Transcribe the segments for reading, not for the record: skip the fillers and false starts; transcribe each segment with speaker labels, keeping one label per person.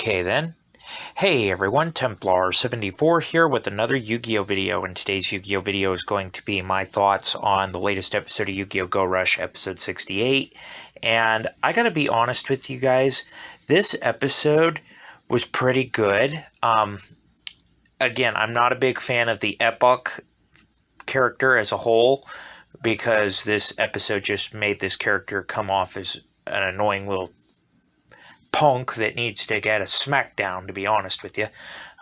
Speaker 1: Okay then. Hey everyone, Templar74 here with another Yu-Gi-Oh video, and today's Yu-Gi-Oh video is going to be my thoughts on the latest episode of Yu-Gi-Oh! Go Rush, episode 68, and I gotta be honest with you guys, this episode was pretty good. Again, I'm not a big fan of the Epoch character as a whole, because this episode just made this character come off as an annoying little punk that needs to get a smackdown, to be honest with you,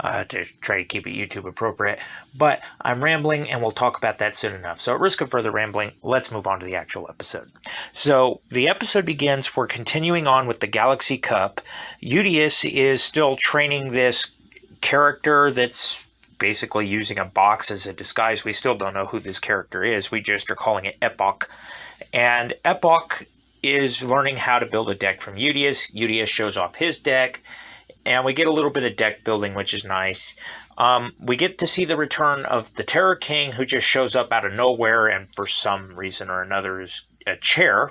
Speaker 1: to try to keep it YouTube appropriate. But I'm rambling, and we'll talk about that soon enough. So at risk of further rambling, let's move on to the actual episode. So the episode begins, we're continuing on with the Galaxy Cup. Udius is still training this character that's basically using a box as a disguise. We still don't know who this character is. We just are calling it Epoch. And Epoch is learning how to build a deck from Udius. Udius shows off his deck, and we get a little bit of deck building, which is nice. We get to see the return of the Terror King, who just shows up out of nowhere and for some reason or another is a chair.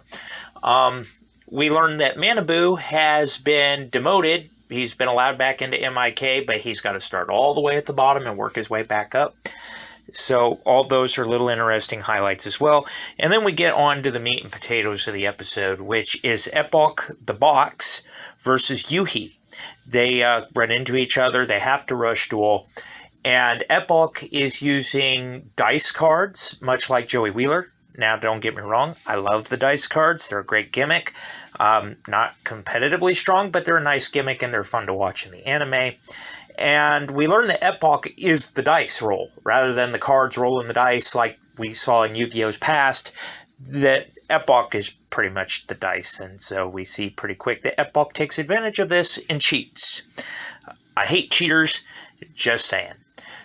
Speaker 1: We learn that Manabu has been demoted. He's been allowed back into MIK, but he's got to start all the way at the bottom and work his way back up. So all those are little interesting highlights as well. And then we get on to the meat and potatoes of the episode, which is Epoch, the box, versus Yuhi. They run into each other. They have to rush duel. And Epoch is using dice cards, much like Joey Wheeler. Now, don't get me wrong. I love the dice cards. They're a great gimmick. Not competitively strong, but they're a nice gimmick, and they're fun to watch in the anime. And we learn that Epoch is the dice roll, rather than the cards rolling the dice like we saw in Yu-Gi-Oh's past. That Epoch is pretty much the dice, and so we see pretty quick that Epoch takes advantage of this and cheats. I hate cheaters, just saying.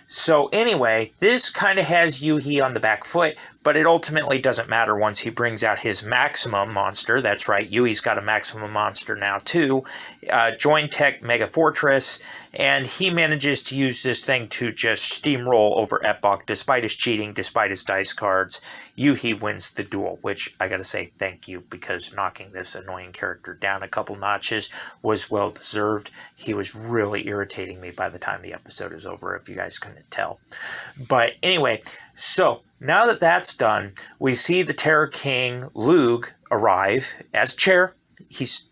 Speaker 1: So anyway, this kind of has Yuhi on the back foot, but it ultimately doesn't matter once he brings out his maximum monster. That's right, Yui's got a maximum monster now too. Joint Tech Mega Fortress, and he manages to use this thing to just steamroll over Epoch despite his cheating, despite his dice cards. Yuhi wins the duel, which I gotta say thank you, because knocking this annoying character down a couple notches was well deserved. He was really irritating me by the time the episode is over, if you guys couldn't tell. But anyway, so now that that's done, we see the Terror King, Lug, arrive as chair. He's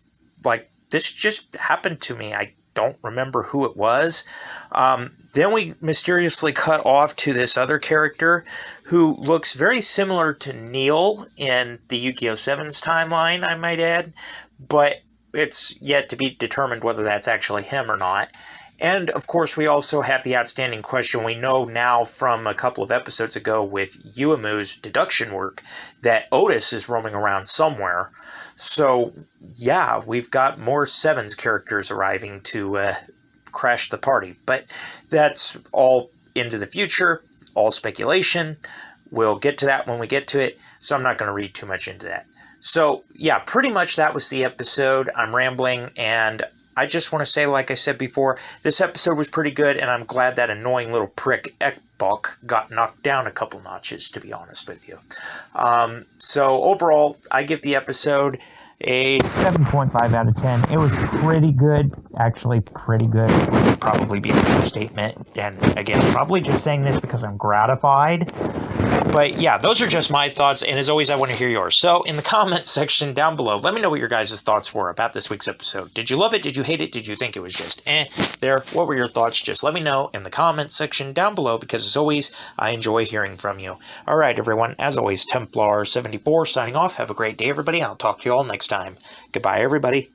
Speaker 1: like, this just happened to me. I don't remember who it was. Then we mysteriously cut off to this other character who looks very similar to Neil in the Yu-Gi-Oh! 7's timeline, I might add. But it's yet to be determined whether that's actually him or not. And, of course, we also have the outstanding question we know now from a couple of episodes ago with Yuumu's deduction work that Otis is roaming around somewhere. So, yeah, we've got more Sevens characters arriving to crash the party. But that's all into the future, all speculation. We'll get to that when we get to it, so I'm not going to read too much into that. So, yeah, pretty much that was the episode. I'm rambling, and I just want to say, like I said before, this episode was pretty good, and I'm glad that annoying little prick Epoch got knocked down a couple notches, to be honest with you. So overall, I give the episode a 7.5 out of 10. It was pretty good, actually pretty good. It would probably be an understatement, and again, probably just saying this because I'm gratified. But yeah, those are just my thoughts, and as always, I want to hear yours. So in the comments section down below, let me know what your guys' thoughts were about this week's episode. Did you love it? Did you hate it? Did you think it was just there? What were your thoughts? Just let me know in the comments section down below, because as always, I enjoy hearing from you. All right, everyone, as always, Templar74 signing off. Have a great day, everybody. I'll talk to you all next time. Goodbye, everybody.